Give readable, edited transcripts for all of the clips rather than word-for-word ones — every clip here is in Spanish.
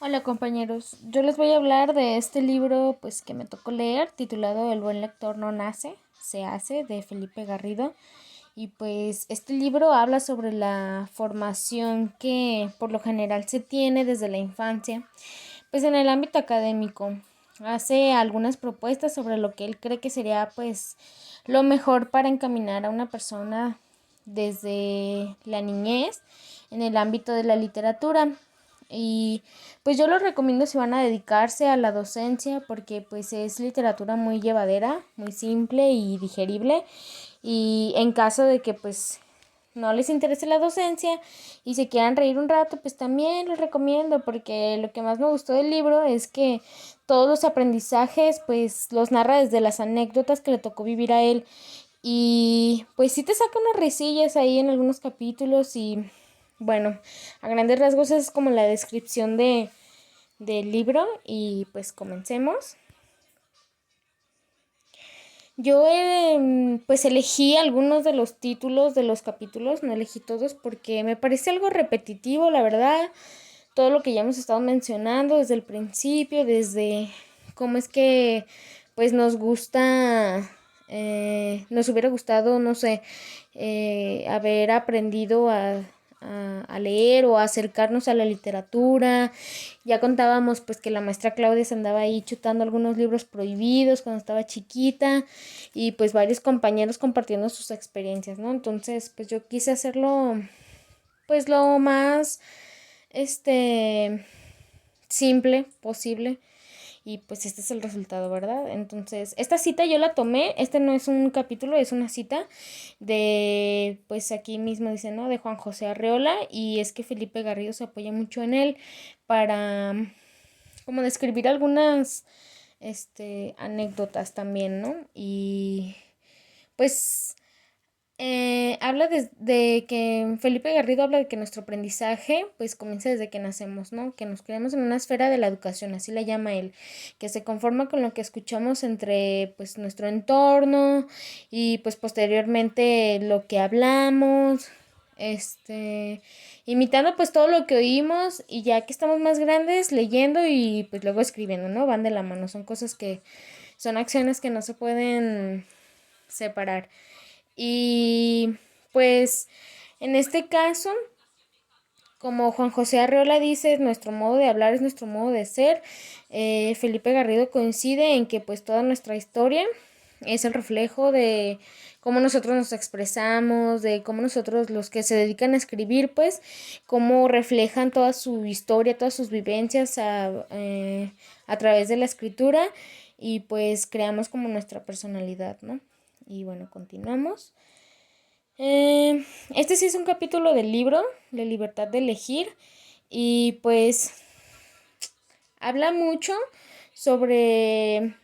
Hola compañeros, yo les voy a hablar de este libro pues que me tocó leer titulado El buen lector no nace, se hace, de Felipe Garrido. Y pues este libro habla sobre la formación que por lo general se tiene desde la infancia pues en el ámbito académico. Hace algunas propuestas sobre lo que él cree que sería pues lo mejor para encaminar a una persona desde la niñez en el ámbito de la literatura. Y pues yo los recomiendo si van a dedicarse a la docencia, porque pues es literatura muy llevadera, muy simple y digerible. Y en caso de que pues no les interese la docencia y se quieran reír un rato, pues también los recomiendo, porque lo que más me gustó del libro es que todos los aprendizajes pues los narra desde las anécdotas que le tocó vivir a él. Y pues sí te saca unas risillas ahí en algunos capítulos. Y bueno, a grandes rasgos es como la descripción del libro. Y pues comencemos. Yo pues elegí algunos de los títulos de los capítulos, no elegí todos porque me parece algo repetitivo, la verdad. Todo lo que ya hemos estado mencionando desde el principio, desde cómo es que pues nos hubiera gustado, no sé, haber aprendido a leer o a acercarnos a la literatura. Ya contábamos pues que la maestra Claudia se andaba ahí chutando algunos libros prohibidos cuando estaba chiquita, y pues varios compañeros compartiendo sus experiencias, ¿no? Entonces pues yo quise hacerlo pues lo más simple posible. Y pues este es el resultado, ¿verdad? Entonces, esta cita yo la tomé, este no es un capítulo, es una cita pues aquí mismo dice, ¿no? De Juan José Arreola. Y es que Felipe Garrido se apoya mucho en él para como describir algunas, anécdotas también, ¿no? Y pues habla de que Felipe Garrido habla de que nuestro aprendizaje pues comienza desde que nacemos, ¿no? Que nos creamos en una esfera de la educación, así la llama él, que se conforma con lo que escuchamos entre pues nuestro entorno y pues posteriormente lo que hablamos, imitando pues todo lo que oímos, y ya que estamos más grandes leyendo y pues luego escribiendo, ¿no? Van de la mano, son cosas que son acciones que no se pueden separar. Y pues en este caso, como Juan José Arreola dice, nuestro modo de hablar es nuestro modo de ser. Felipe Garrido coincide en que pues toda nuestra historia es el reflejo de cómo nosotros nos expresamos, de cómo nosotros, los que se dedican a escribir, pues cómo reflejan toda su historia, todas sus vivencias a través de la escritura, y pues creamos como nuestra personalidad, ¿no? Y bueno, continuamos. Este sí es un capítulo del libro, La libertad de elegir. Y pues habla mucho sobre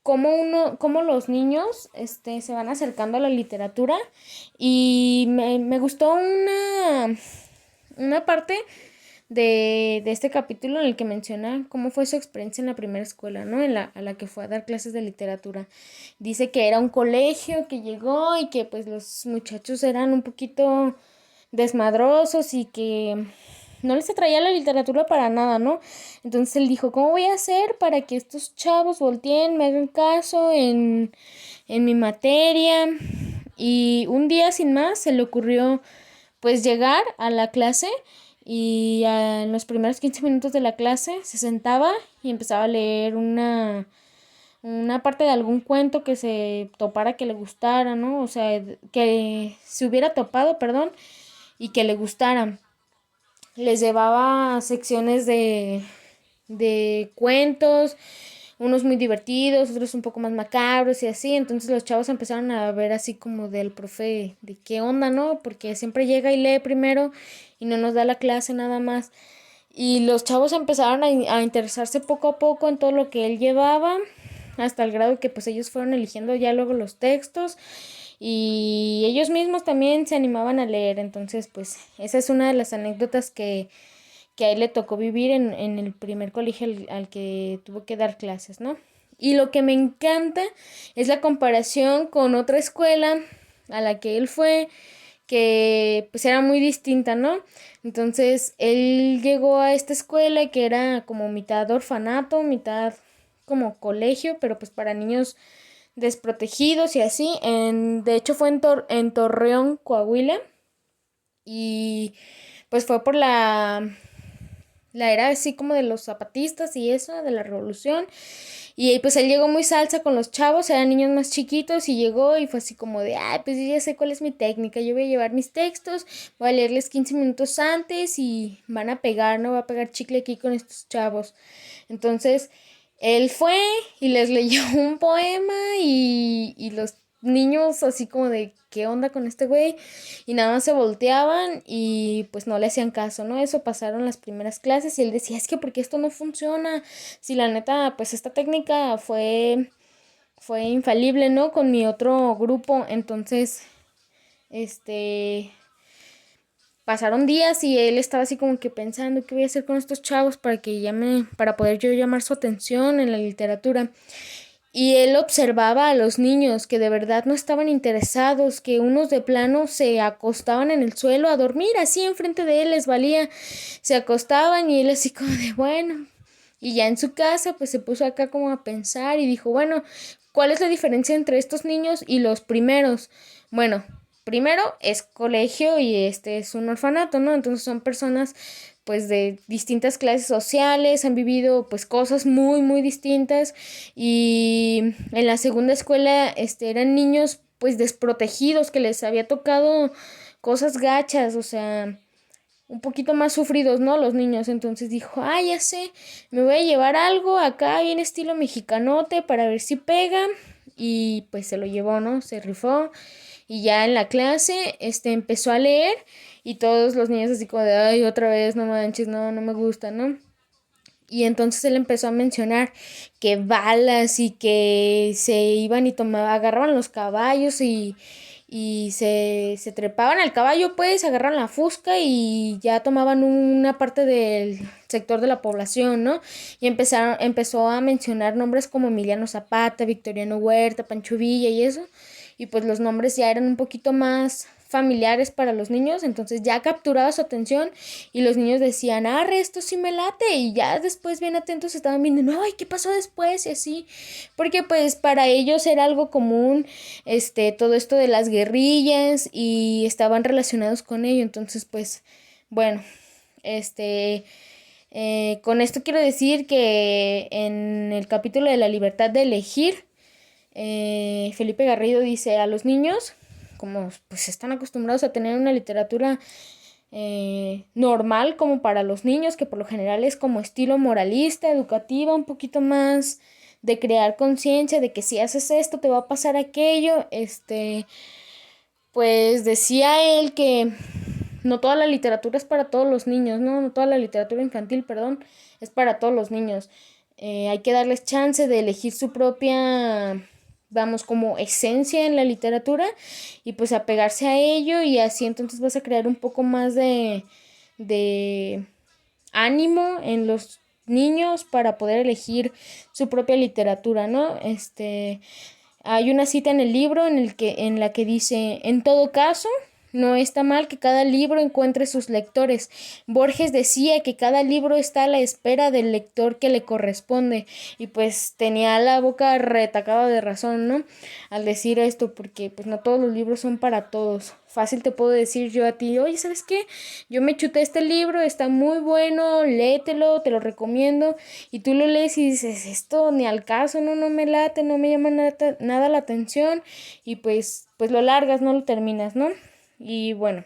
cómo los niños se van acercando a la literatura. Y me gustó una parte de este capítulo en el que menciona cómo fue su experiencia en la primera escuela, ¿no? A la que fue a dar clases de literatura. Dice que era un colegio que llegó y que pues los muchachos eran un poquito desmadrosos y que no les atraía la literatura para nada, ¿no? Entonces él dijo, ¿cómo voy a hacer para que estos chavos volteen, me hagan caso en mi materia? Y un día sin más se le ocurrió pues llegar a la clase, y en los primeros 15 minutos de la clase se sentaba y empezaba a leer una parte de algún cuento que se topara que le gustara, ¿no? O sea, que se hubiera topado, perdón, y que le gustara. Les llevaba secciones de cuentos, unos muy divertidos, otros un poco más macabros y así. Entonces los chavos empezaron a ver así como del profe, de qué onda, ¿no? Porque siempre llega y lee primero y no nos da la clase nada más. Y los chavos empezaron a interesarse poco a poco en todo lo que él llevaba, hasta el grado que pues ellos fueron eligiendo ya luego los textos, y ellos mismos también se animaban a leer. Entonces pues esa es una de las anécdotas que a él le tocó vivir en el primer colegio al que tuvo que dar clases, ¿no? Y lo que me encanta es la comparación con otra escuela a la que él fue, que pues era muy distinta, ¿no? Entonces él llegó a esta escuela que era como mitad orfanato, mitad como colegio, pero pues para niños desprotegidos y así. De hecho fue en Torreón, Coahuila, y pues fue por la era así como de los zapatistas y eso, de la revolución. Y pues él llegó muy salsa con los chavos, eran niños más chiquitos y llegó y fue así como de, ay, pues yo ya sé cuál es mi técnica, yo voy a llevar mis textos, voy a leerles 15 minutos antes y van a pegar, ¿no? Va a pegar chicle aquí con estos chavos. Entonces, él fue y les leyó un poema y los niños así como de, ¿qué onda con este güey? Y nada más se volteaban y pues no le hacían caso, ¿no? Eso pasaron las primeras clases y él decía, es que porque esto no funciona, si la neta, pues esta técnica fue infalible, ¿no? Con mi otro grupo, entonces, este, pasaron días y él estaba así como que pensando qué voy a hacer con estos chavos para poder yo llamar su atención en la literatura. Y él observaba a los niños que de verdad no estaban interesados, que unos de plano se acostaban en el suelo a dormir, así enfrente de él les valía, se acostaban y él así como de bueno. Y ya en su casa pues se puso acá como a pensar y dijo, bueno, ¿cuál es la diferencia entre estos niños y los primeros? Bueno, primero es colegio y este es un orfanato, ¿no? Entonces son personas pues de distintas clases sociales, han vivido pues cosas muy muy distintas y en la segunda escuela eran niños pues desprotegidos que les había tocado cosas gachas, o sea, un poquito más sufridos, ¿no? Los niños. Entonces dijo, ah, ya sé, me voy a llevar algo acá bien estilo mexicanote para ver si pega. Y pues se lo llevó, ¿no? Se rifó. Y ya en la clase, empezó a leer y todos los niños así como de, ay, otra vez, no manches, no, no me gusta, ¿no? Y entonces él empezó a mencionar que balas y que se iban y agarraban los caballos y se trepaban al caballo, pues, agarraban la fusca y ya tomaban una parte del sector de la población, ¿no? Y empezó a mencionar nombres como Emiliano Zapata, Victoriano Huerta, Pancho Villa y eso. Y pues los nombres ya eran un poquito más familiares para los niños, entonces ya capturaba su atención y los niños decían, arre, esto sí me late, y ya después bien atentos estaban viendo, no, ay, ¿qué pasó después? Y así, porque pues para ellos era algo común, todo esto de las guerrillas y estaban relacionados con ello, entonces pues, bueno, con esto quiero decir que en el capítulo de la libertad de elegir, Felipe Garrido dice a los niños, como pues están acostumbrados a tener una literatura normal como para los niños, que por lo general es como estilo moralista, educativa, un poquito más de crear conciencia de que si haces esto te va a pasar aquello, pues decía él que no toda la literatura es para todos los niños, no toda la literatura infantil, perdón, es para todos los niños. Hay que darles chance de elegir su propia, vamos, como esencia en la literatura y pues apegarse a ello y así entonces vas a crear un poco más de ánimo en los niños para poder elegir su propia literatura, ¿no? Hay una cita en el libro en la que dice, en todo caso, no está mal que cada libro encuentre sus lectores. Borges decía que cada libro está a la espera del lector que le corresponde. Y pues tenía la boca retacada de razón, ¿no? Al decir esto, porque pues no todos los libros son para todos. Fácil te puedo decir yo a ti, oye, ¿sabes qué? Yo me chuté este libro, está muy bueno, léetelo, te lo recomiendo. Y tú lo lees y dices, esto ni al caso, no me late, no me llama nada la atención. Y pues lo largas, no lo terminas, ¿no? Y bueno,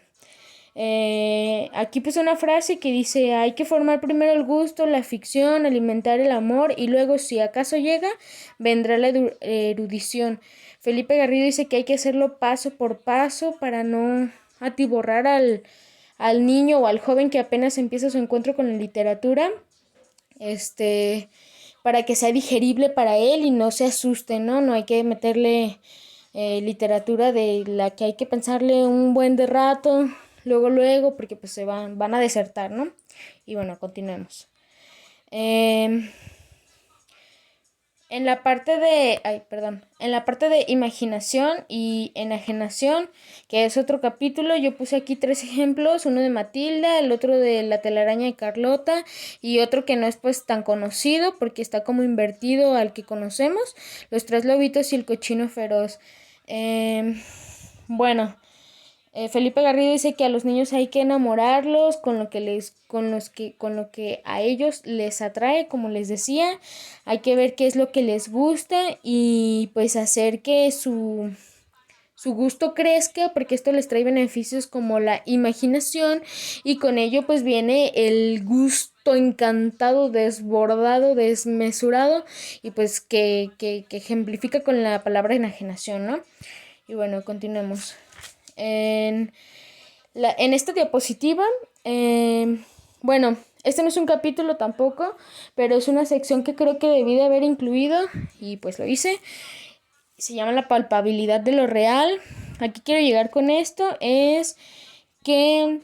aquí puse una frase que dice, hay que formar primero el gusto, la ficción, alimentar el amor y luego si acaso llega, vendrá la erudición. Felipe Garrido dice que hay que hacerlo paso por paso para no atiborrar al niño o al joven que apenas empieza su encuentro con la literatura, para que sea digerible para él y no se asuste, ¿no? No hay que meterle literatura de la que hay que pensarle un buen de rato, luego, porque pues van a desertar, ¿no? Y bueno, continuemos. En la parte de, en la parte de imaginación y enajenación, que es otro capítulo, yo puse aquí 3 ejemplos, uno de Matilda, el otro de La telaraña de Carlota y otro que no es pues tan conocido porque está como invertido al que conocemos, Los tres lobitos y el cochino feroz. Bueno, Felipe Garrido dice que a los niños hay que enamorarlos con lo que a ellos les atrae, como les decía, hay que ver qué es lo que les gusta y pues hacer que su gusto crezca, porque esto les trae beneficios como la imaginación y con ello pues viene el gusto encantado, desbordado, desmesurado y pues que ejemplifica con la palabra enajenación, ¿no? Y bueno, continuemos. En, en esta diapositiva, bueno, este no es un capítulo tampoco, pero es una sección que creo que debí de haber incluido y pues lo hice. Se llama la palpabilidad de lo real. Aquí quiero llegar con esto, es que,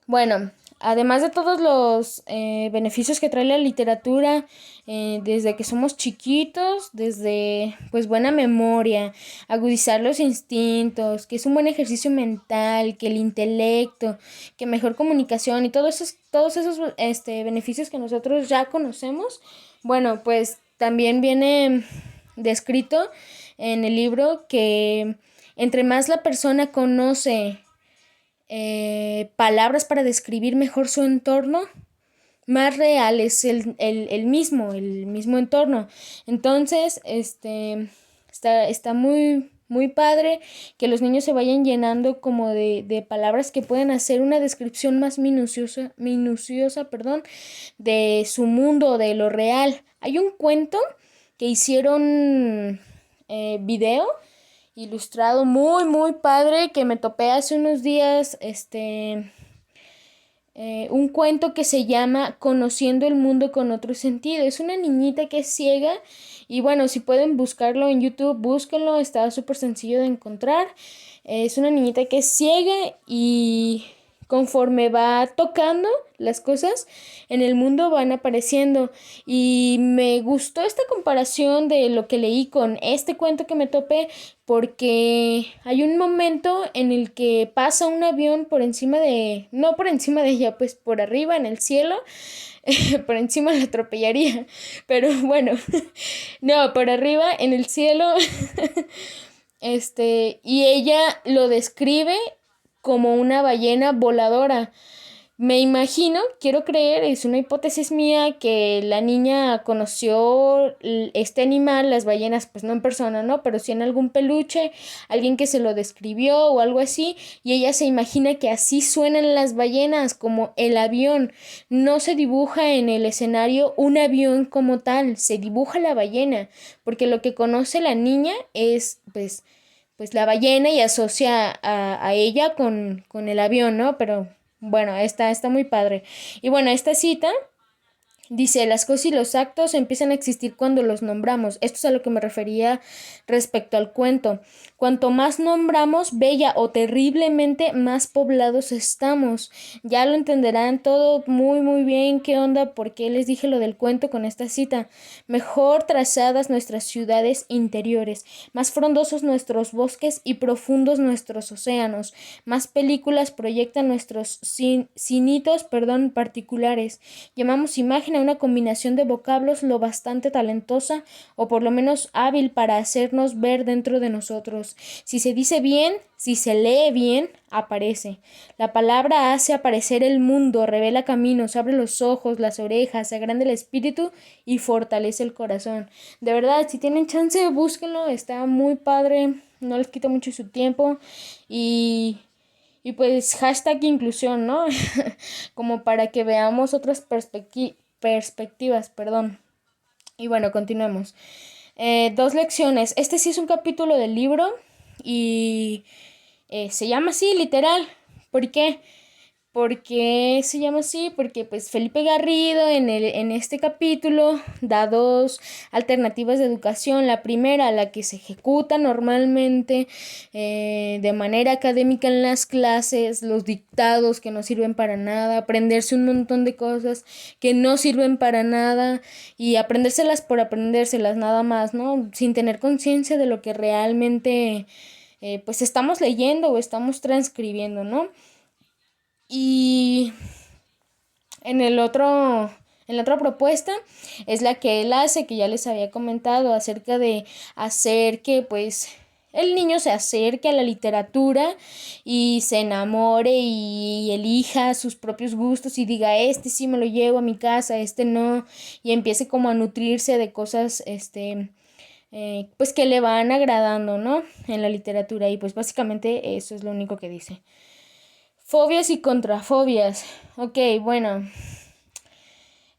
bueno, además de todos los beneficios que trae la literatura, desde que somos chiquitos, desde pues buena memoria, agudizar los instintos, que es un buen ejercicio mental, que el intelecto, que mejor comunicación y todos esos beneficios que nosotros ya conocemos, bueno, pues también viene descrito en el libro que entre más la persona conoce palabras para describir mejor su entorno, más real es el mismo entorno. Entonces, está muy, muy padre que los niños se vayan llenando como de palabras que pueden hacer una descripción más minuciosa, perdón, de su mundo, de lo real. Hay un cuento que hicieron video ilustrado muy, muy padre que me topé hace unos días, un cuento que se llama Conociendo el mundo con otro sentido. Es una niñita que es ciega y bueno, si pueden buscarlo en YouTube, búsquenlo, está súper sencillo de encontrar. Es una niñita que es ciega y conforme va tocando las cosas en el mundo van apareciendo y me gustó esta comparación de lo que leí con este cuento que me topé porque hay un momento en el que pasa un avión por encima de, no por encima de ella, pues por arriba en el cielo, por encima la atropellaría, pero bueno, no, por arriba en el cielo, y ella lo describe como una ballena voladora. Me imagino, quiero creer, es una hipótesis mía, que la niña conoció este animal, las ballenas, pues no en persona, ¿no? Pero sí en algún peluche, alguien que se lo describió o algo así, y ella se imagina que así suenan las ballenas, como el avión. No se dibuja en el escenario un avión como tal, se dibuja la ballena, porque lo que conoce la niña es, pues la ballena y asocia a ella con el avión, ¿no? Pero bueno, está muy padre. Y bueno, esta cita dice, las cosas y los actos empiezan a existir cuando los nombramos. Esto es a lo que me refería respecto al cuento. Cuanto más nombramos, bella o terriblemente, más poblados estamos. Ya lo entenderán todo muy muy bien qué onda, porque les dije lo del cuento con esta cita. Mejor trazadas nuestras ciudades interiores, más frondosos nuestros bosques y profundos nuestros océanos, más películas proyectan nuestros cinitos, particulares. Llamamos imagen a una combinación de vocablos lo bastante talentosa o por lo menos hábil para hacernos ver dentro de nosotros. Si se dice bien, si se lee bien, aparece. La palabra hace aparecer el mundo, revela caminos, abre los ojos, las orejas, agranda el espíritu y fortalece el corazón. De verdad, si tienen chance, búsquenlo, está muy padre, no les quita mucho su tiempo y pues hashtag inclusión, ¿no? Como para que veamos otras perspectivas, perdón. Y bueno, continuemos. 2 lecciones. Este sí es un capítulo del libro y se llama así, literal. ¿Por qué? ¿Por qué se llama así? Porque pues Felipe Garrido en este capítulo da dos alternativas de educación. La primera, la que se ejecuta normalmente de manera académica en las clases, los dictados que no sirven para nada, aprenderse un montón de cosas que no sirven para nada y aprendérselas por aprendérselas nada más, ¿no? Sin tener conciencia de lo que realmente pues estamos leyendo o estamos transcribiendo, ¿no? Y en el otro, en la otra propuesta es la que él hace, que ya les había comentado, acerca de hacer que pues el niño se acerque a la literatura y se enamore y elija sus propios gustos y diga, este sí me lo llevo a mi casa, este no, y empiece como a nutrirse de cosas, pues que le van agradando, ¿no? En la literatura y pues básicamente eso es lo único que dice. Fobias y contrafobias. Ok, bueno.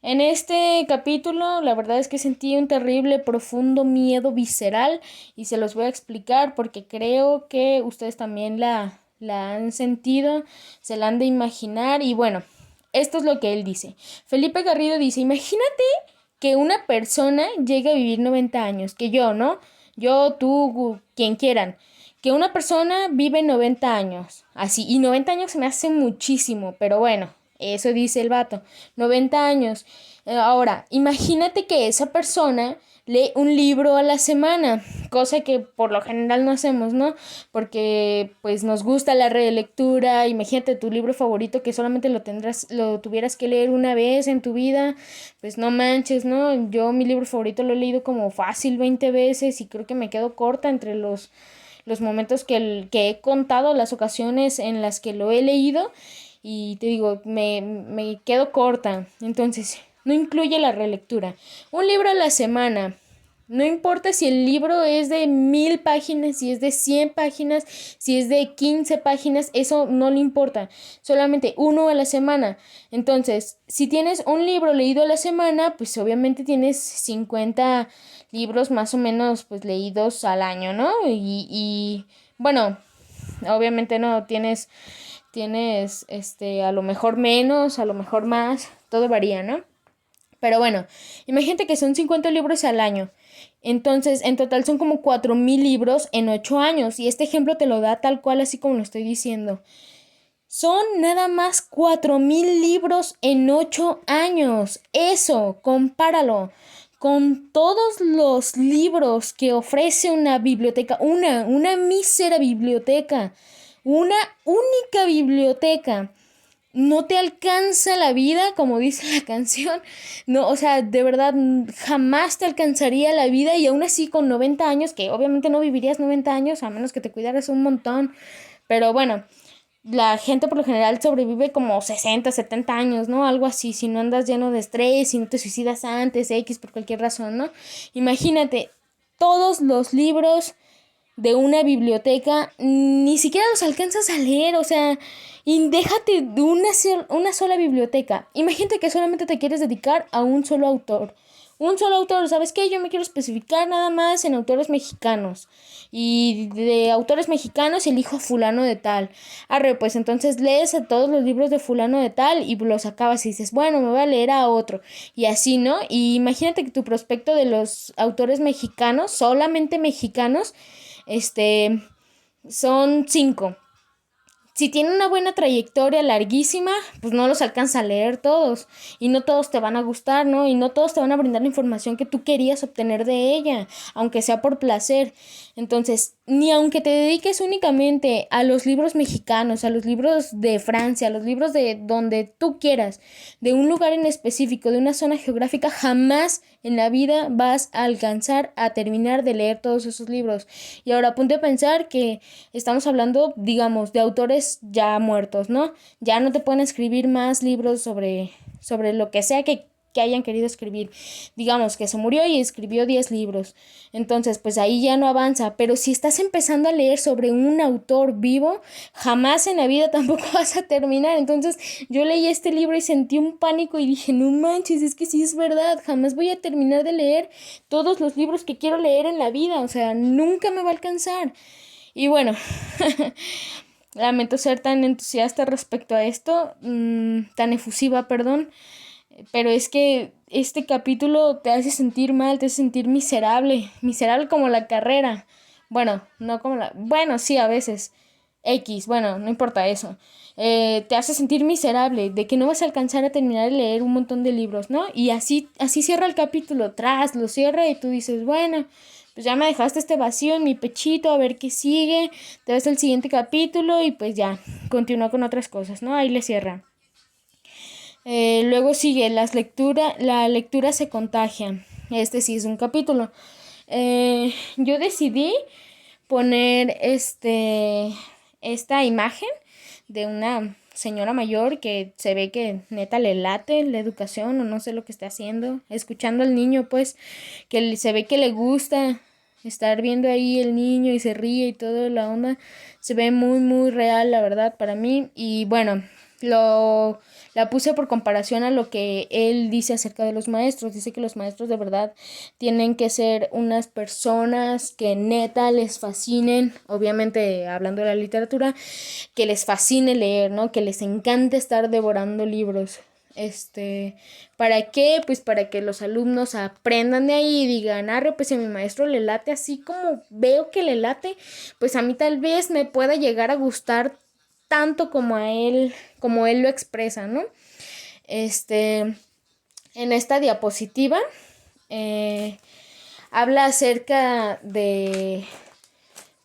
En este capítulo la verdad es que sentí un terrible, profundo miedo visceral y se los voy a explicar porque creo que ustedes también la han sentido, se la han de imaginar y bueno, esto es lo que él dice. Felipe Garrido dice, imagínate que una persona llegue a vivir 90 años, que yo, ¿no? Yo, tú, quien quieran. Que una persona vive 90 años, así, y 90 años se me hace muchísimo, pero bueno, eso dice el vato, 90 años. Ahora, imagínate que esa persona lee un libro a la semana, cosa que por lo general no hacemos, ¿no? Porque pues nos gusta la relectura, imagínate tu libro favorito que solamente lo tuvieras que leer una vez en tu vida, pues no manches, ¿no? Yo mi libro favorito lo he leído como fácil 20 veces y creo que me quedo corta entre los momentos que he contado, las ocasiones en las que lo he leído y te digo, me quedo corta. Entonces, no incluye la relectura. Un libro a la semana. No importa si el libro es de 1000 páginas, si es de 100 páginas, si es de 15 páginas, eso no le importa. Solamente uno a la semana. Entonces, si tienes un libro leído a la semana, pues obviamente tienes 50 libros más o menos pues leídos al año, ¿no? Y bueno, obviamente no tienes a lo mejor menos, a lo mejor más, todo varía, ¿no? Pero bueno, imagínate que son 50 libros al año. Entonces, en total son como 4000 libros en 8 años. Y este ejemplo te lo da tal cual así como lo estoy diciendo. Son nada más 4000 libros en 8 años. Eso, compáralo con todos los libros que ofrece una biblioteca, una mísera biblioteca, una única biblioteca. No te alcanza la vida, como dice la canción. No, o sea, de verdad, jamás te alcanzaría la vida y aún así con 90 años, que obviamente no vivirías 90 años, a menos que te cuidaras un montón. Pero bueno, la gente por lo general sobrevive como 60, 70 años, ¿no? Algo así, si no andas lleno de estrés, si no te suicidas antes, X, por cualquier razón, ¿no? Imagínate, todos los libros de una biblioteca ni siquiera los alcanzas a leer, o sea, y déjate de una sola biblioteca. Imagínate que solamente te quieres dedicar a un solo autor. Un solo autor, ¿sabes qué? Yo me quiero especificar nada más en autores mexicanos. Y de autores mexicanos elijo fulano de tal. Arre, pues entonces lees a todos los libros de fulano de tal y los acabas y dices, bueno, me voy a leer a otro. Y así, ¿no? Y imagínate que tu prospecto de los autores mexicanos, solamente mexicanos, son 5. Si tiene una buena trayectoria larguísima, pues no los alcanza a leer todos. Y no todos te van a gustar, ¿no? Y no todos te van a brindar la información que tú querías obtener de ella, aunque sea por placer. Entonces, ni aunque te dediques únicamente a los libros mexicanos, a los libros de Francia, a los libros de donde tú quieras, de un lugar en específico, de una zona geográfica, jamás en la vida vas a alcanzar a terminar de leer todos esos libros. Y ahora ponte a pensar que estamos hablando, digamos, de autores ya muertos, ¿no? Ya no te pueden escribir más libros sobre lo que sea que hayan querido escribir. Digamos que se murió y escribió 10 libros. Entonces, pues ahí ya no avanza. Pero si estás empezando a leer sobre un autor vivo, jamás en la vida tampoco vas a terminar. Entonces, yo leí este libro y sentí un pánico y dije, no manches, es que sí es verdad. Jamás voy a terminar de leer todos los libros que quiero leer en la vida. O sea, nunca me va a alcanzar. Y bueno, lamento ser tan entusiasta respecto a esto, tan efusiva, perdón, pero es que este capítulo te hace sentir mal, te hace sentir miserable, miserable como la carrera. Bueno, no como la... Bueno, sí, a veces. X, bueno, no importa eso. Te hace sentir miserable de que no vas a alcanzar a terminar de leer un montón de libros, ¿no? Y así cierra el capítulo, lo cierra y tú dices, bueno, pues ya me dejaste este vacío en mi pechito, a ver qué sigue, te ves el siguiente capítulo y pues ya, continúa con otras cosas, ¿no? Ahí le cierra. Luego sigue la lectura se contagia. Este sí es un capítulo. Yo decidí poner esta imagen de una señora mayor que se ve que neta le late la educación o no sé lo que está haciendo, escuchando al niño pues, que se ve que le gusta estar viendo ahí el niño y se ríe y toda la onda, se ve muy muy real la verdad para mí y bueno, lo la puse por comparación a lo que él dice acerca de los maestros. Dice que los maestros de verdad tienen que ser unas personas que neta les fascinen, obviamente hablando de la literatura, que les fascine leer, ¿no? Que les encante estar devorando libros. ¿Para qué? Pues para que los alumnos aprendan de ahí y digan, pues si a mi maestro le late así como veo que le late, pues a mí tal vez me pueda llegar a gustar tanto como él lo expresa, ¿no? En esta diapositiva habla acerca de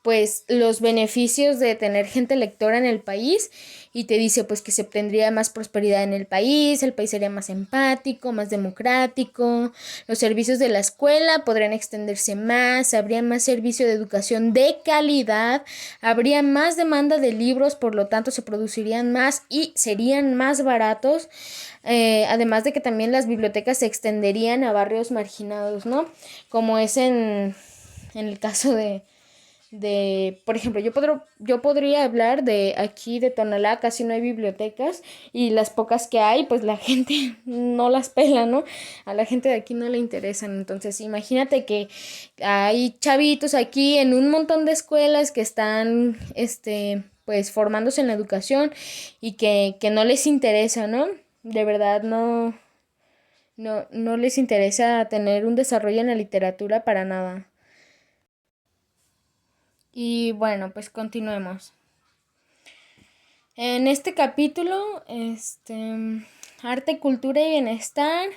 pues los beneficios de tener gente lectora en el país y te dice pues que se tendría más prosperidad en el país sería más empático, más democrático, los servicios de la escuela podrían extenderse más, habría más servicio de educación de calidad, habría más demanda de libros, por lo tanto se producirían más y serían más baratos, además de que también las bibliotecas se extenderían a barrios marginados, ¿no? Como es en el caso por ejemplo, yo podría hablar de aquí de Tonalá, casi no hay bibliotecas y las pocas que hay, pues la gente no las pela, ¿no? A la gente de aquí no le interesan. Entonces, imagínate que hay chavitos aquí en un montón de escuelas que están, pues formándose en la educación y que no les interesa, ¿no? De verdad no les interesa tener un desarrollo en la literatura para nada. Y bueno, pues continuemos. En este capítulo, arte, cultura y bienestar,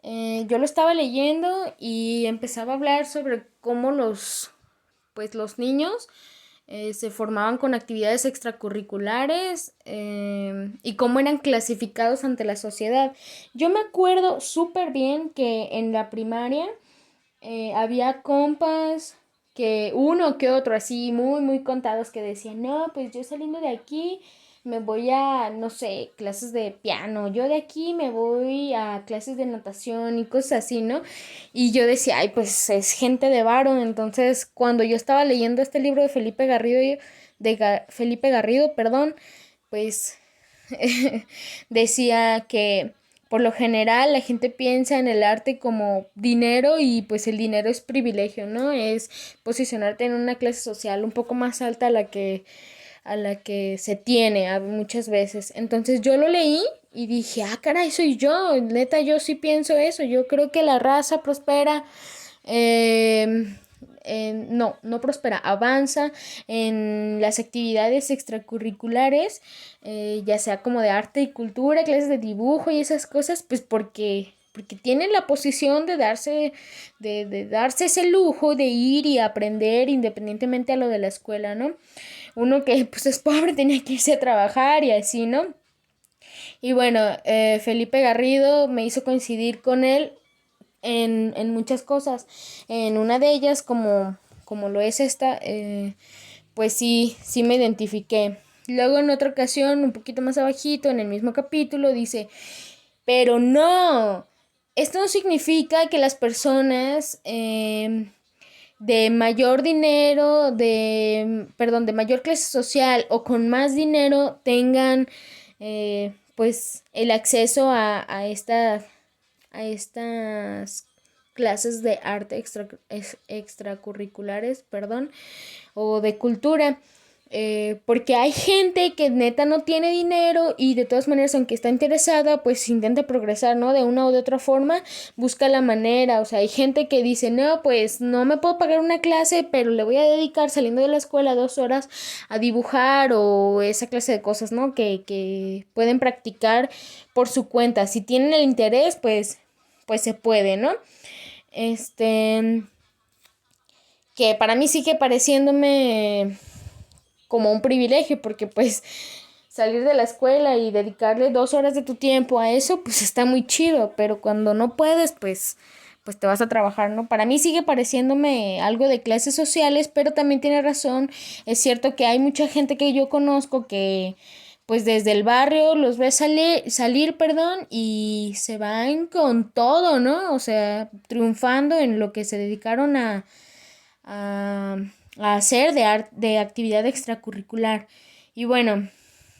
yo lo estaba leyendo y empezaba a hablar sobre cómo los niños se formaban con actividades extracurriculares y cómo eran clasificados ante la sociedad. Yo me acuerdo súper bien que en la primaria había compas que uno que otro así muy muy contados que decían, no, pues yo saliendo de aquí me voy a, no sé, clases de piano, yo de aquí me voy a clases de natación y cosas así, ¿no? Y yo decía, pues es gente de varo. Entonces cuando yo estaba leyendo este libro de Felipe Garrido, Felipe Garrido, perdón, pues decía que por lo general la gente piensa en el arte como dinero y pues el dinero es privilegio, ¿no? Es posicionarte en una clase social un poco más alta a la que se tiene muchas veces. Entonces yo lo leí y dije, caray, soy yo, neta, yo sí pienso eso, yo creo que la raza prospera. No prospera, avanza en las actividades extracurriculares, ya sea como de arte y cultura, clases de dibujo y esas cosas, pues porque tienen la posición de darse ese lujo de ir y aprender independientemente a lo de la escuela, ¿no? Uno que pues es pobre tenía que irse a trabajar y así, ¿no? Y bueno, Felipe Garrido me hizo coincidir con él en muchas cosas. En una de ellas, como lo es esta, pues sí me identifiqué. Luego en otra ocasión, un poquito más abajito, en el mismo capítulo, dice, pero no, esto no significa que las personas de mayor dinero, de mayor clase social o con más dinero tengan pues el acceso a estas clases de arte extracurriculares, perdón, o de cultura. Porque hay gente que neta no tiene dinero y de todas maneras, aunque está interesada, pues intenta progresar, ¿no? De una u de otra forma, busca la manera. O sea, hay gente que dice, no, pues no me puedo pagar una clase, pero le voy a dedicar saliendo de la escuela 2 horas a dibujar o esa clase de cosas, ¿no? Que pueden practicar por su cuenta. Si tienen el interés, pues se puede, ¿no? Este, que para mí sigue pareciéndome como un privilegio, porque pues salir de la escuela y dedicarle 2 horas de tu tiempo a eso, pues está muy chido, pero cuando no puedes, pues te vas a trabajar, ¿no? Para mí sigue pareciéndome algo de clases sociales, pero también tiene razón, es cierto que hay mucha gente que yo conozco que pues desde el barrio los ve salir, perdón, y se van con todo, ¿no? O sea, triunfando en lo que se dedicaron a, a hacer de actividad extracurricular. Y bueno,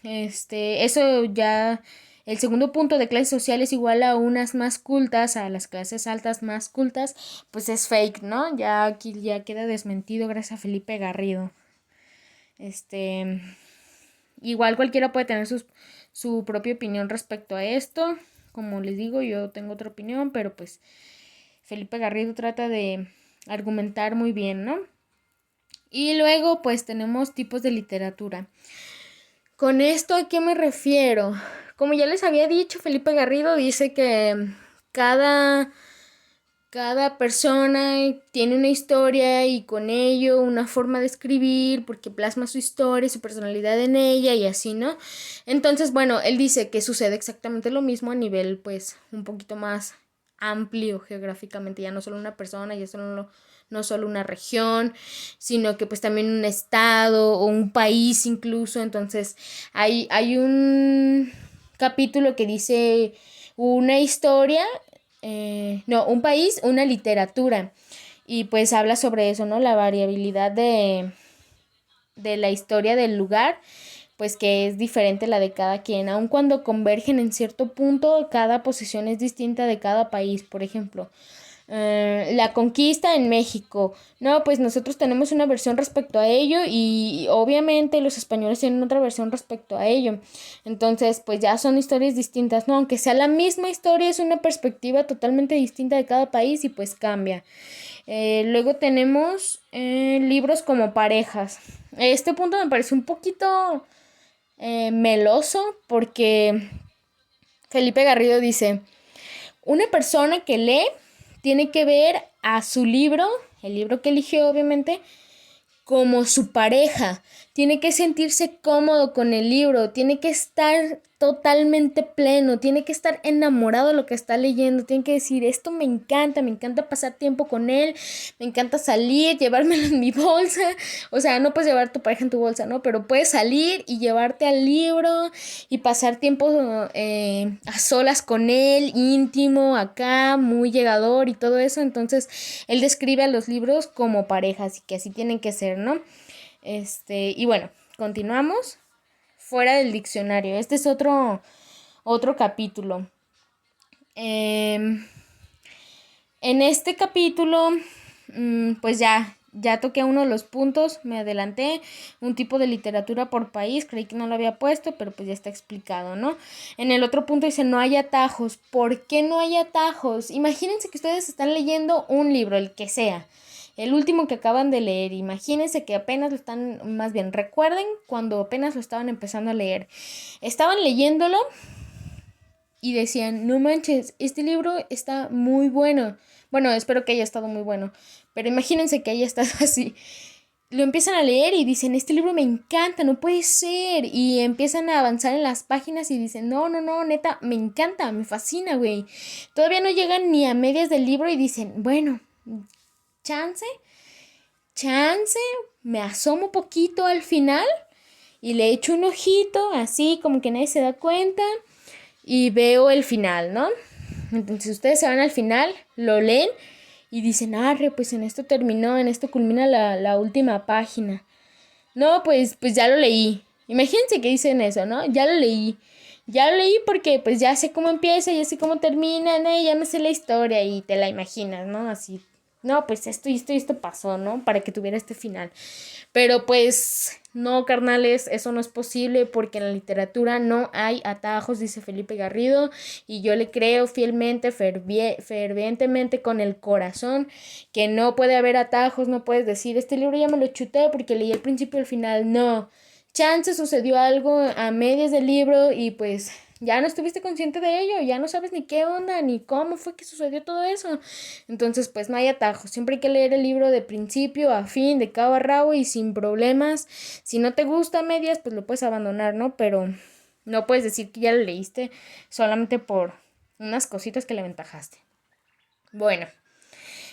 eso ya, el segundo punto de clases sociales igual a unas más cultas, a las clases altas más cultas, pues es fake, ¿no? Ya aquí ya queda desmentido gracias a Felipe Garrido. Igual cualquiera puede tener su propia opinión respecto a esto. Como les digo, yo tengo otra opinión, pero pues Felipe Garrido trata de argumentar muy bien, ¿no? Y luego pues tenemos tipos de literatura. ¿Con esto a qué me refiero? Como ya les había dicho, Felipe Garrido dice que cada, cada persona tiene una historia y con ello una forma de escribir porque plasma su historia, su personalidad en ella y así, ¿no? Entonces, bueno, él dice que sucede exactamente lo mismo a nivel pues un poquito más amplio geográficamente, ya no solo una persona, no solo una región, sino que pues también un estado o un país incluso. Entonces hay un capítulo que dice una historia, no, un país, una literatura. Y pues habla sobre eso, ¿no? La variabilidad de la historia del lugar, pues que es diferente la de cada quien, aun cuando convergen en cierto punto, cada posición es distinta de cada país. Por ejemplo, la conquista en México. No, pues nosotros tenemos una versión respecto a ello y obviamente los españoles tienen otra versión respecto a ello. Entonces, pues ya son historias distintas, ¿no? Aunque sea la misma historia, es una perspectiva totalmente distinta de cada país y pues cambia. Luego tenemos libros como parejas. Este punto me parece un poquito meloso porque Felipe Garrido dice, una persona que lee tiene que ver a su libro, el libro que eligió obviamente, como su pareja. Tiene que sentirse cómodo con el libro, tiene que estar totalmente pleno, tiene que estar enamorado de lo que está leyendo, tiene que decir, esto me encanta pasar tiempo con él, me encanta salir, llevármelo en mi bolsa. O sea, no puedes llevar tu pareja en tu bolsa, ¿no? Pero puedes salir y llevarte al libro y pasar tiempo a solas con él, íntimo, acá, muy llegador y todo eso. Entonces, él describe a los libros como parejas y que así tienen que ser, ¿no? Y bueno, continuamos. Fuera del diccionario. Este es otro capítulo. En este capítulo, pues ya toqué uno de los puntos, me adelanté, un tipo de literatura por país, creí que no lo había puesto, pero pues ya está explicado, ¿no? En el otro punto dice, no hay atajos. ¿Por qué no hay atajos? Imagínense que ustedes están leyendo un libro, el que sea, el último que acaban de leer. Imagínense que apenas lo están, más bien, recuerden cuando apenas lo estaban empezando a leer. Estaban leyéndolo y decían, no manches, este libro está muy bueno. Bueno, espero que haya estado muy bueno, pero imagínense que haya estado así. Lo empiezan a leer y dicen, este libro me encanta, no puede ser. Y empiezan a avanzar en las páginas y dicen, no, neta, me encanta, me fascina, güey. Todavía no llegan ni a medias del libro y dicen, bueno, chance, me asomo poquito al final y le echo un ojito, así como que nadie se da cuenta, y veo el final, ¿no? Entonces ustedes se van al final, lo leen y dicen, arre, pues en esto terminó, en esto culmina la última página. No, pues ya lo leí. Imagínense que dicen eso, ¿no? Ya lo leí. Ya lo leí porque pues ya sé cómo empieza, ya sé cómo termina, ¿no? Ya me sé la historia y te la imaginas, ¿no? Así no, pues esto y esto y esto pasó, ¿no? Para que tuviera este final. Pero pues no, carnales, eso no es posible porque en la literatura no hay atajos, dice Felipe Garrido, y yo le creo fielmente, fervientemente con el corazón que no puede haber atajos, no puedes decir, este libro ya me lo chuté porque leí el principio y el final, no. Chance sucedió algo a medias del libro y pues ya no estuviste consciente de ello, ya no sabes ni qué onda, ni cómo fue que sucedió todo eso. Entonces, pues no hay atajos. Siempre hay que leer el libro de principio a fin, de cabo a rabo y sin problemas. Si no te gusta a medias, pues lo puedes abandonar, ¿no? Pero no puedes decir que ya lo leíste solamente por unas cositas que le aventajaste. Bueno,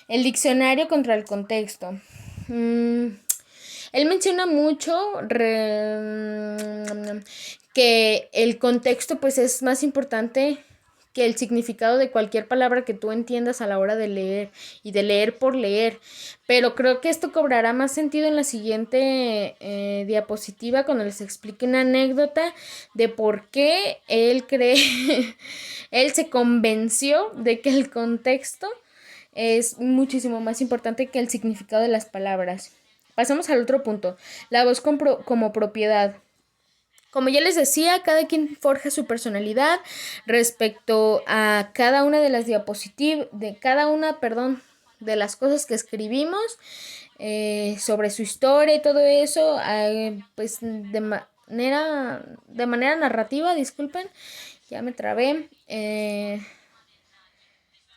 el diccionario contra el contexto. Él menciona mucho que el contexto pues es más importante que el significado de cualquier palabra que tú entiendas a la hora de leer y de leer por leer. Pero creo que esto cobrará más sentido en la siguiente diapositiva cuando les explique una anécdota de por qué él cree, él se convenció de que el contexto es muchísimo más importante que el significado de las palabras. Pasamos al otro punto, la voz como propiedad. Como ya les decía, cada quien forja su personalidad respecto a cada una de las diapositivas, de las cosas que escribimos, sobre su historia y todo eso, pues de manera narrativa, disculpen, ya me trabé,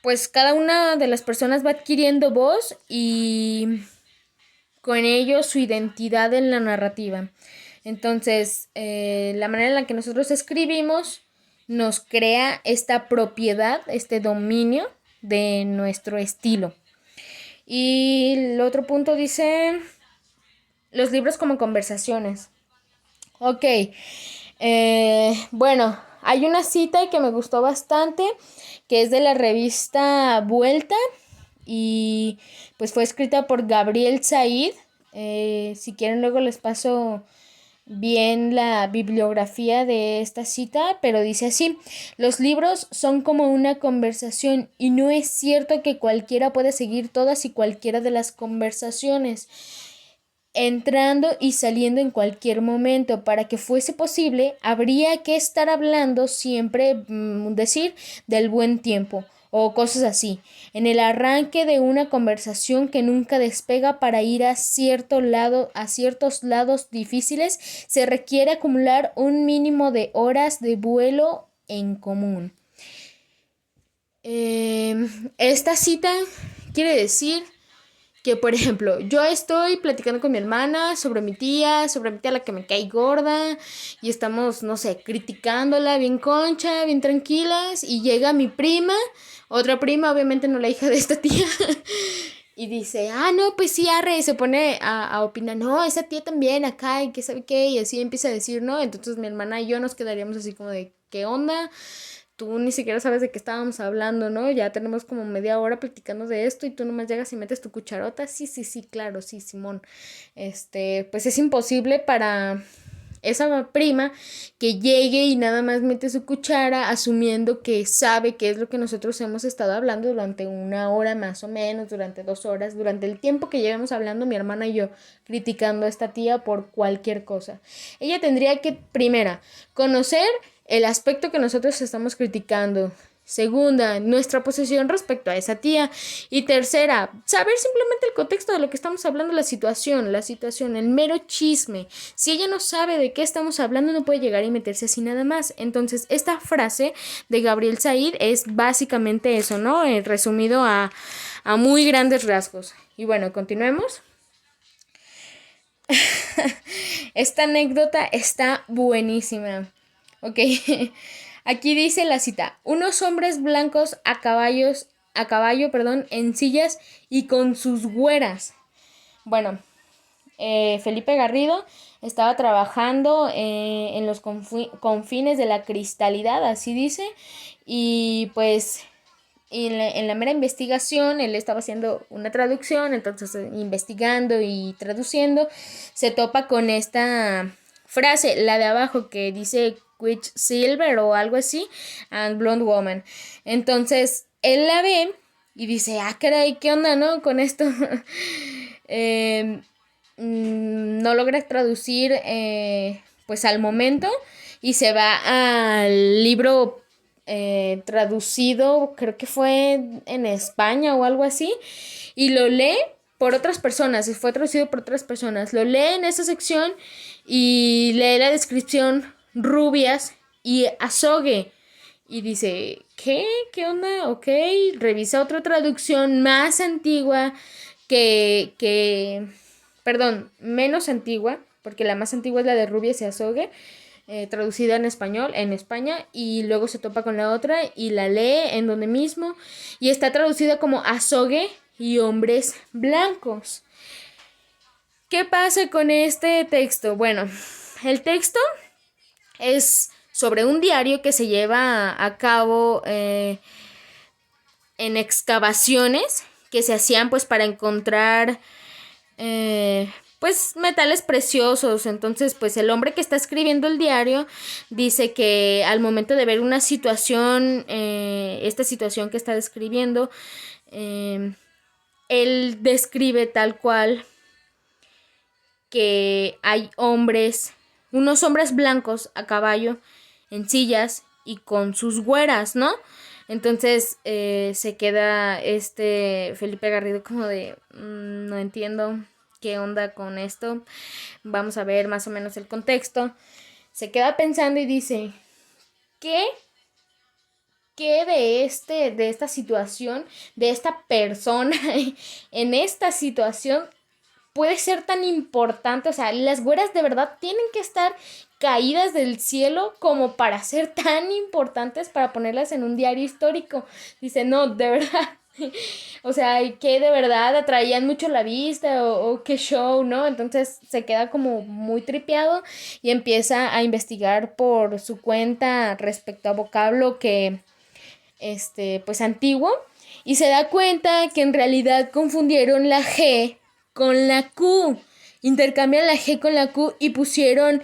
pues cada una de las personas va adquiriendo voz y con ello su identidad en la narrativa. Entonces, la manera en la que nosotros escribimos nos crea esta propiedad, este dominio de nuestro estilo. Y el otro punto dice, los libros como conversaciones. Ok, bueno, hay una cita que me gustó bastante, que es de la revista Vuelta, y pues fue escrita por Gabriel Said. Si quieren luego les paso bien la bibliografía de esta cita, pero dice así: los libros son como una conversación y no es cierto que cualquiera puede seguir todas y cualquiera de las conversaciones, entrando y saliendo en cualquier momento. Para que fuese posible, habría que estar hablando siempre, decir, del buen tiempo o cosas así, en el arranque de una conversación que nunca despega. Para ir a ciertos lados difíciles, se requiere acumular un mínimo de horas de vuelo en común. Esta cita quiere decir que, por ejemplo, yo estoy platicando con mi hermana sobre mi tía a la que me cae gorda, y estamos, no sé, criticándola bien concha, bien tranquilas, y llega mi prima, otra prima, obviamente no la hija de esta tía, y dice, no, pues sí, arre, y se pone a opinar, no, esa tía también acá, y qué sabe qué, y así empieza a decir, ¿no? Entonces mi hermana y yo nos quedaríamos así como de, ¿qué onda? Tú ni siquiera sabes de qué estábamos hablando, ¿no? Ya tenemos como media hora platicando de esto y tú nomás llegas y metes tu cucharota. Sí, sí, sí, claro, sí, Simón. Pues es imposible para esa prima que llegue y nada más mete su cuchara asumiendo que sabe qué es lo que nosotros hemos estado hablando durante una hora más o menos, durante 2 horas, durante el tiempo que llevamos hablando mi hermana y yo, criticando a esta tía por cualquier cosa. Ella tendría que, primera, conocer el aspecto que nosotros estamos criticando. Segunda, nuestra posición respecto a esa tía. Y tercera, saber simplemente el contexto de lo que estamos hablando, la situación, el mero chisme. Si ella no sabe de qué estamos hablando, no puede llegar y meterse así nada más. Entonces, esta frase de Gabriel Said es básicamente eso, ¿no? Resumido a muy grandes rasgos. Y bueno, continuemos. Esta anécdota está buenísima. Ok, aquí dice la cita: unos hombres blancos a caballo, en sillas y con sus güeras. Bueno, Felipe Garrido estaba trabajando en los confines de la cristalidad, así dice, y pues en la mera investigación, él estaba haciendo una traducción, entonces investigando y traduciendo, se topa con esta frase, la de abajo, que dice Quicksilver o algo así, and Blonde Woman. Entonces, él la ve y dice, caray, ¿qué onda, no? Con esto. No logra traducir pues al momento y se va al libro traducido, creo que fue en España o algo así, y lo lee por otras personas, fue traducido por otras personas, lo lee en esa sección y lee la descripción rubias y azogue. Y dice, ¿qué? ¿Qué onda? Ok, revisa otra traducción más antigua perdón, menos antigua, porque la más antigua es la de Rubias y Azogue, traducida en español en España, y luego se topa con la otra y la lee en donde mismo, y está traducida como Azogue y hombres blancos. ¿Qué pasa con este texto? Bueno, el texto es sobre un diario que se lleva a cabo en excavaciones que se hacían pues para encontrar pues metales preciosos. Entonces pues el hombre que está escribiendo el diario dice que al momento de ver una situación, esta situación que está describiendo, él describe tal cual que hay unos hombres blancos a caballo en sillas y con sus güeras, ¿no? Entonces se queda Felipe Garrido como de, no entiendo qué onda con esto, vamos a ver más o menos el contexto. Se queda pensando y dice, ¿qué de esta situación, de esta persona en esta situación puede ser tan importante? O sea, las güeras de verdad tienen que estar caídas del cielo como para ser tan importantes para ponerlas en un diario histórico. Dice, no, de verdad. O sea, que de verdad atraían mucho la vista o qué show, ¿no? Entonces se queda como muy tripeado y empieza a investigar por su cuenta respecto a vocablo que, pues antiguo, y se da cuenta que en realidad confundieron la G con la Q. Intercambian la G con la Q y pusieron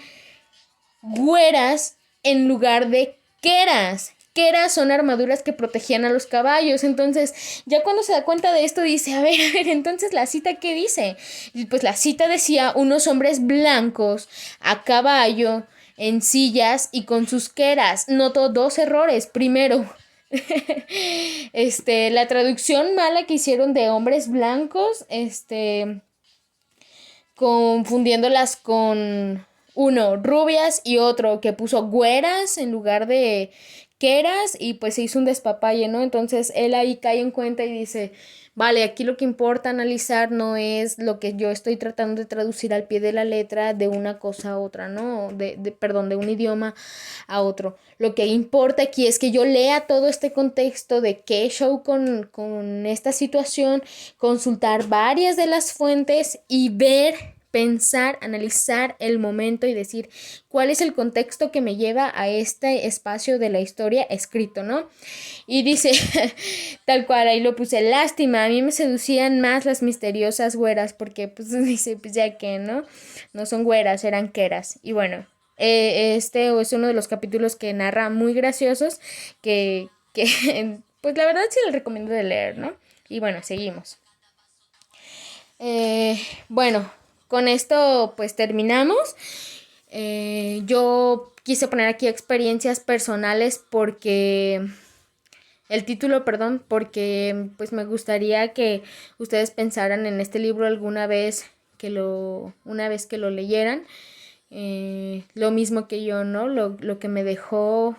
güeras en lugar de queras. Queras son armaduras que protegían a los caballos. Entonces, ya cuando se da cuenta de esto, dice, a ver, entonces la cita, ¿qué dice? Y pues la cita decía, unos hombres blancos a caballo, en sillas y con sus queras. Notó dos errores. Primero, la traducción mala que hicieron de hombres blancos, confundiéndolas con uno rubias y otro que puso güeras en lugar de queras, y pues se hizo un despapalle, ¿no? Entonces él ahí cae en cuenta y dice, vale, aquí lo que importa analizar no es lo que yo estoy tratando de traducir al pie de la letra de una cosa a otra, ¿no? Perdón, de un idioma a otro. Lo que importa aquí es que yo lea todo este contexto de qué show con esta situación, consultar varias de las fuentes y ver, pensar, analizar el momento y decir cuál es el contexto que me lleva a este espacio de la historia escrito, ¿no? Y dice, tal cual, ahí lo puse, lástima, a mí me seducían más las misteriosas güeras, porque pues dice, pues ya que, ¿no? No son güeras, eran queras. Y bueno, este es uno de los capítulos que narra muy graciosos, que pues la verdad sí les recomiendo de leer, ¿no? Y bueno, seguimos. Bueno, con esto pues terminamos. Yo quise poner aquí experiencias personales porque el título, perdón, porque pues me gustaría que ustedes pensaran en este libro alguna vez una vez que lo leyeran. Lo mismo que yo, ¿no? Lo que me dejó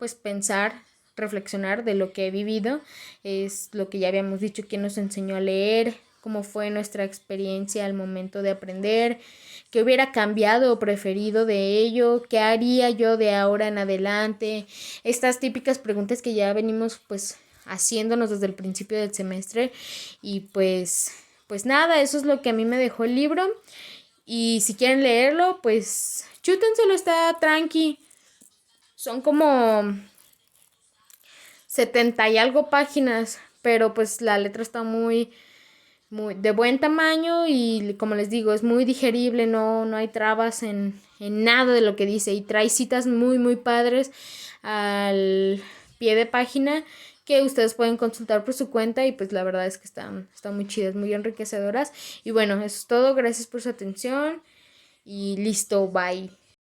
pues pensar, reflexionar de lo que he vivido, es lo que ya habíamos dicho, quién nos enseñó a leer, cómo fue nuestra experiencia al momento de aprender, qué hubiera cambiado o preferido de ello, qué haría yo de ahora en adelante, estas típicas preguntas que ya venimos pues haciéndonos desde el principio del semestre. Y pues nada, eso es lo que a mí me dejó el libro, y si quieren leerlo pues chútenselo, está tranqui. Son como 70 y algo páginas, pero pues la letra está muy de buen tamaño y como les digo, es muy digerible, no hay trabas en nada de lo que dice, y trae citas muy padres al pie de página que ustedes pueden consultar por su cuenta y pues la verdad es que están muy chidas, muy enriquecedoras. Y bueno, eso es todo. Gracias por su atención y listo, bye.